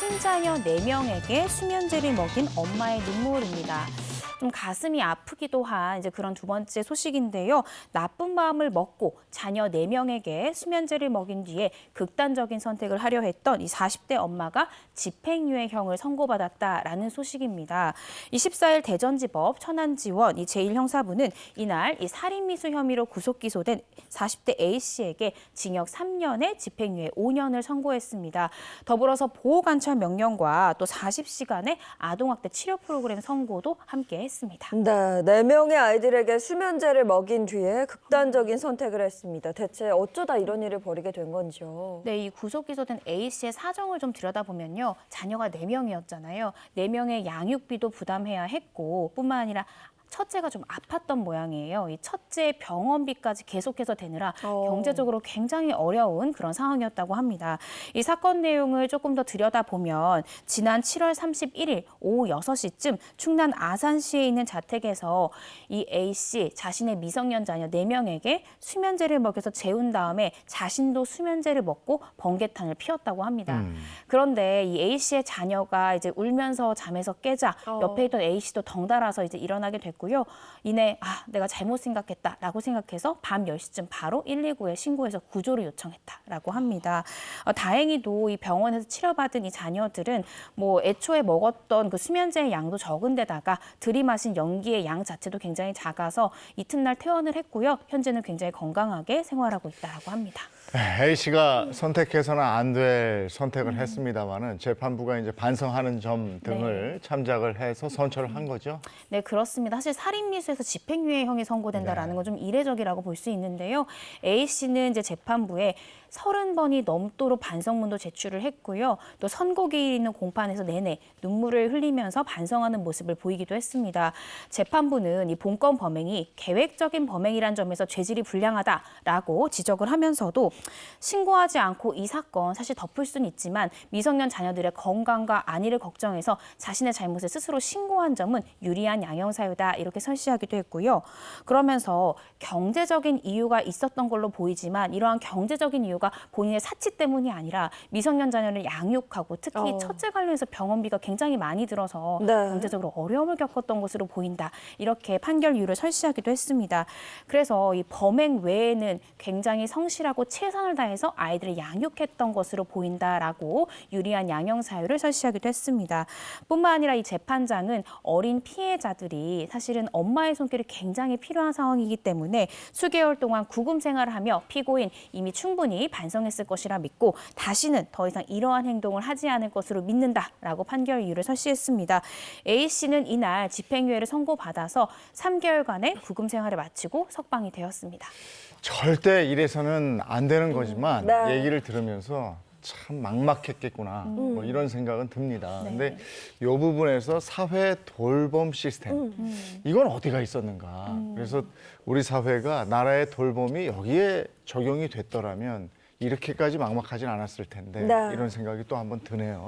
친자녀 4명에게 수면제를 먹인 엄마의 눈물입니다. 좀 가슴이 아프기도 한 이제 그런 두 번째 소식인데요. 나쁜 마음을 먹고 자녀 4명에게 수면제를 먹인 뒤에 극단적인 선택을 하려 했던 이 40대 엄마가 집행유예형을 선고받았다라는 소식입니다. 24일 대전지법 천안지원 이 제1형사부는 이날 이 살인미수 혐의로 구속 기소된 40대 A씨에게 징역 3년에 집행유예 5년을 선고했습니다. 더불어서 보호관찰 명령과 또 40시간의 아동학대 치료 프로그램 선고도 함께 했습니다. 네, 4명의 아이들에게 수면제를 먹인 뒤에 극단적인 선택을 했습니다. 대체 어쩌다 이런 일을 벌이게 된 건지요? 네, 이 구속 기소된 A씨의 사정을 좀 들여다보면요. 자녀가 4명이었잖아요. 4명의 양육비도 부담해야 했고 뿐만 아니라 첫째가 좀 아팠던 모양이에요. 이 첫째 병원비까지 계속해서 대느라 경제적으로 굉장히 어려운 그런 상황이었다고 합니다. 이 사건 내용을 조금 더 들여다보면 지난 7월 31일 오후 6시쯤 충남 아산시에 있는 자택에서 이 A씨 자신의 미성년 자녀 4명에게 수면제를 먹여서 재운 다음에 자신도 수면제를 먹고 번개탄을 피웠다고 합니다. 그런데 이 A씨의 자녀가 이제 울면서 잠에서 깨자 옆에 있던 A씨도 덩달아서 이제 일어나게 됐고 고요. 이내 내가 잘못 생각했다라고 생각해서 밤 10시쯤 바로 119에 신고해서 구조를 요청했다라고 합니다. 다행히도 이 병원에서 치료받은 이 자녀들은 뭐 애초에 먹었던 그 수면제의 양도 적은데다가 들이마신 연기의 양 자체도 굉장히 작아서 이튿날 퇴원을 했고요. 현재는 굉장히 건강하게 생활하고 있다라고 합니다. A씨가 선택해서는 안 될 선택을 했습니다마는 재판부가 이제 반성하는 점 등을 참작을 해서 선처를 한 거죠. 네, 그렇습니다. 사실 살인미수에서 집행유예형이 선고된다라는 건 좀 이례적이라고 볼 수 있는데요. A씨는 이제 재판부에 30번이 넘도록 반성문도 제출을 했고요. 또 선고기일 있는 공판에서 내내 눈물을 흘리면서 반성하는 모습을 보이기도 했습니다. 재판부는 이 본건 범행이 계획적인 범행이란 점에서 죄질이 불량하다라고 지적을 하면서도 신고하지 않고 이 사건 사실 덮을 수는 있지만 미성년 자녀들의 건강과 안위를 걱정해서 자신의 잘못을 스스로 신고한 점은 유리한 양형사유다 이렇게 설시하기도 했고요. 그러면서 경제적인 이유가 있었던 걸로 보이지만 이러한 경제적인 이유가 본인의 사치 때문이 아니라 미성년 자녀를 양육하고 특히 첫째 관련해서 병원비가 굉장히 많이 들어서 경제적으로 어려움을 겪었던 것으로 보인다. 이렇게 판결 이유를 설시하기도 했습니다. 그래서 이 범행 외에는 굉장히 성실하고 최선을 다해서 아이들을 양육했던 것으로 보인다라고 유리한 양형 사유를 설시하기도 했습니다. 뿐만 아니라 이 재판장은 어린 피해자들이 사실은 엄마의 손길이 굉장히 필요한 상황이기 때문에 수개월 동안 구금 생활을 하며 피고인 이미 충분히 반성했을 것이라 믿고 다시는 더 이상 이러한 행동을 하지 않을 것으로 믿는다라고 판결 이유를 설시했습니다. A씨는 이날 집행유예를 선고받아서 3개월간의 구금 생활을 마치고 석방이 되었습니다. 절대 이래서는 안 되는 거지만 얘기를 들으면서 참 막막했겠구나 뭐 이런 생각은 듭니다. 근데 이 부분에서 사회 돌봄 시스템 이건 어디가 있었는가. 그래서 우리 사회가 나라의 돌봄이 여기에 적용이 됐더라면 이렇게까지 막막하진 않았을 텐데 이런 생각이 또 한번 드네요.